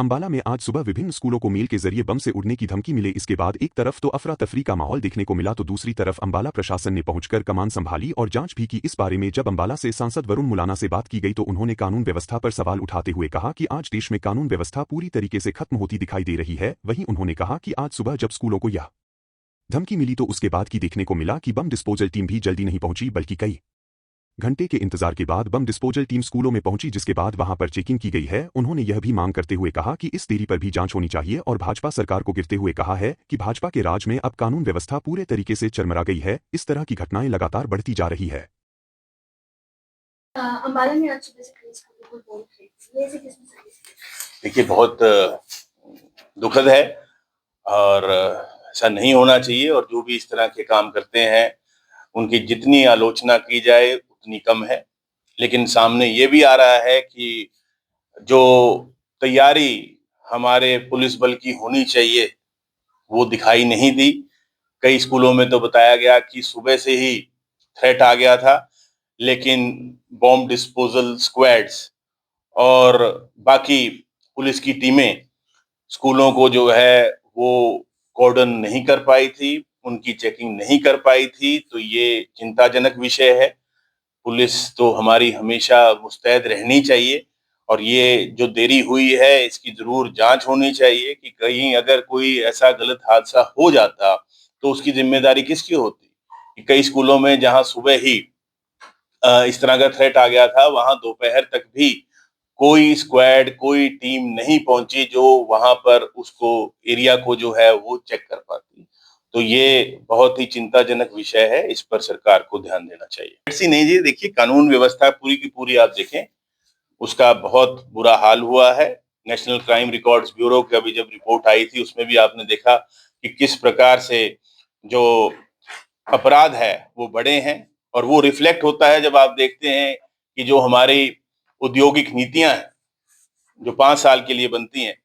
अंबाला में आज सुबह विभिन्न स्कूलों को मेल के जरिए बम से उड़ने की धमकी मिले। इसके बाद एक तरफ तो अफरा तफरी का माहौल देखने को मिला तो दूसरी तरफ अंबाला प्रशासन ने पहुंचकर कमान संभाली और जांच भी की। इस बारे में जब अंबाला से सांसद वरुण मुलाना से बात की गई तो उन्होंने कानून व्यवस्था पर सवाल उठाते हुए कहा कि आज देश में कानून व्यवस्था पूरी तरीके से खत्म होती दिखाई दे रही है। वहीं उन्होंने कहा कि आज सुबह जब स्कूलों को यह धमकी मिली तो उसके बाद की देखने को मिला कि बम डिस्पोजल टीम भी जल्दी नहीं पहुंची, बल्कि कई घंटे के इंतजार के बाद बम डिस्पोजल टीम स्कूलों में पहुंची, जिसके बाद वहां पर चेकिंग की गई है। उन्होंने यह भी मांग करते हुए कहा कि इस देरी पर भी जांच होनी चाहिए और भाजपा सरकार को गिरते हुए कहा है कि भाजपा के राज में अब कानून व्यवस्था पूरे तरीके से चरमरा गई है। इस तरह की घटनाएं लगातार बढ़ती जा रही है। अंबाला में आज सुबह से कई स्कूलों को बम थे, ये देखिए बहुत दुखद है और ऐसा नहीं होना चाहिए। और जो भी इस तरह के काम करते हैं उनकी जितनी आलोचना की जाए उतनी कम है। लेकिन सामने ये भी आ रहा है कि जो तैयारी हमारे पुलिस बल की होनी चाहिए वो दिखाई नहीं दी। कई स्कूलों में तो बताया गया कि सुबह से ही थ्रेट आ गया था, लेकिन बॉम्ब डिस्पोजल स्क्वाड्स और बाकी पुलिस की टीमें स्कूलों को जो है वो कॉर्डन नहीं कर पाई थी, उनकी चेकिंग नहीं कर पाई थी। तो ये चिंताजनक विषय है। पुलिस तो हमारी हमेशा मुस्तैद रहनी चाहिए और ये जो देरी हुई है इसकी जरूर जांच होनी चाहिए कि कहीं अगर कोई ऐसा गलत हादसा हो जाता तो उसकी जिम्मेदारी किसकी होती। कि कई स्कूलों में जहां सुबह ही इस तरह का थ्रेट आ गया था वहां दोपहर तक भी कोई स्क्वाड कोई टीम नहीं पहुंची जो वहां पर उसको एरिया को जो है वो चेक कर पाती। तो ये बहुत ही चिंताजनक विषय है, इस पर सरकार को ध्यान देना चाहिए। ऐसी नहीं जी, देखिए कानून व्यवस्था पूरी की पूरी आप देखें उसका बहुत बुरा हाल हुआ है। नेशनल क्राइम रिकॉर्ड्स ब्यूरो की अभी जब रिपोर्ट आई थी उसमें भी आपने देखा कि किस प्रकार से जो अपराध है वो बढ़े हैं। और वो रिफ्लेक्ट होता है जब आप देखते हैं कि जो हमारी औद्योगिक नीतियां हैं जो 5 साल के लिए बनती हैं,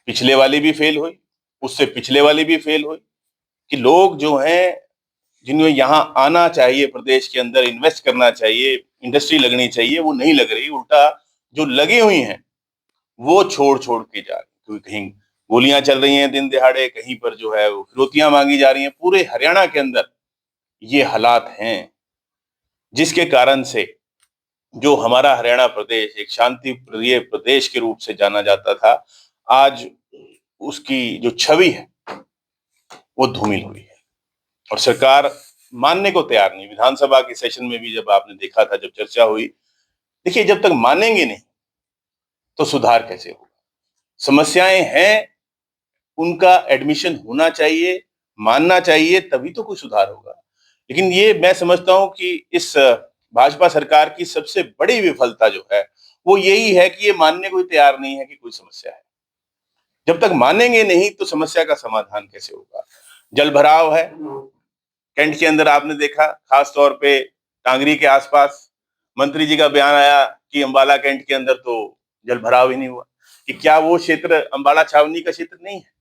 पिछले वाली भी फेल हुई, उससे पिछले वाली भी फेल हुई। कि लोग जो हैं जिन्हें यहाँ आना चाहिए, प्रदेश के अंदर इन्वेस्ट करना चाहिए, इंडस्ट्री लगनी चाहिए, वो नहीं लग रही। उल्टा जो लगी हुई हैं वो छोड़ छोड़ के जा रही, क्योंकि कहीं गोलियां चल रही हैं दिन दिहाड़े, कहीं पर जो है वो फिरौतियां मांगी जा रही हैं। पूरे हरियाणा के अंदर ये हालात हैं, जिसके कारण से जो हमारा हरियाणा प्रदेश एक शांति प्रिय प्रदेश के रूप से जाना जाता था, आज उसकी जो छवि है वो धूमिल हुई है और सरकार मानने को तैयार नहीं। विधानसभा के सेशन में भी जब आपने देखा था, जब चर्चा हुई, देखिए जब तक मानेंगे नहीं तो सुधार कैसे होगा। समस्याएं हैं, उनका एडमिशन होना चाहिए, मानना चाहिए, तभी तो कोई सुधार होगा। लेकिन ये मैं समझता हूं कि इस भाजपा सरकार की सबसे बड़ी विफलता जो है वो यही है कि ये मानने को तैयार नहीं है कि कोई समस्या है। जब तक मानेंगे नहीं तो समस्या का समाधान कैसे होगा। जल भराव है कैंट के अंदर, आपने देखा खास तौर पे टांगरी के आसपास मंत्री जी का बयान आया कि अंबाला कैंट के अंदर तो जल भराव ही नहीं हुआ। कि क्या वो क्षेत्र अंबाला छावनी का क्षेत्र नहीं है?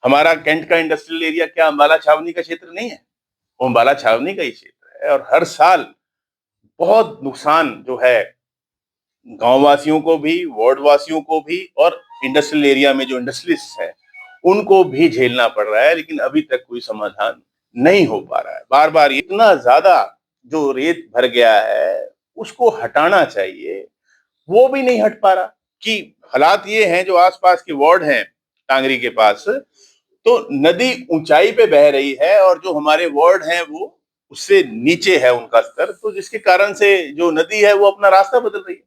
हमारा कैंट का इंडस्ट्रियल एरिया क्या अंबाला छावनी का क्षेत्र नहीं है? वो अंबाला छावनी का ही क्षेत्र है। और हर साल बहुत नुकसान जो है गांव वासियों को भी, वार्ड वासियों को भी और इंडस्ट्रियल एरिया में जो इंडस्ट्रियलिस्ट है उनको भी झेलना पड़ रहा है। लेकिन अभी तक कोई समाधान नहीं हो पा रहा है। बार बार इतना ज्यादा जो रेत भर गया है उसको हटाना चाहिए, वो भी नहीं हट पा रहा। कि हालात ये हैं, जो आसपास के वार्ड हैं टांगरी के पास, तो नदी ऊंचाई पे बह रही है और जो हमारे वार्ड हैं वो उससे नीचे है उनका स्तर, तो जिसके कारण से जो नदी है वो अपना रास्ता बदल रही है।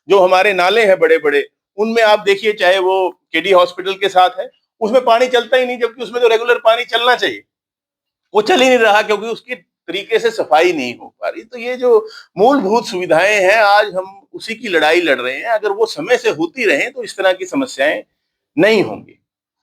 जो हमारे नाले हैं बड़े बड़े, उनमें आप देखिए, चाहे वो केडी हॉस्पिटल के साथ है, उसमें पानी चलता ही नहीं, जबकि उसमें तो रेगुलर पानी चलना चाहिए, वो चल ही नहीं रहा क्योंकि उसकी तरीके से सफाई नहीं हो पा रही। तो ये जो मूलभूत सुविधाएं हैं आज हम उसी की लड़ाई लड़ रहे हैं। अगर वो समय से होती रहे तो इस तरह की समस्याएं नहीं होंगी।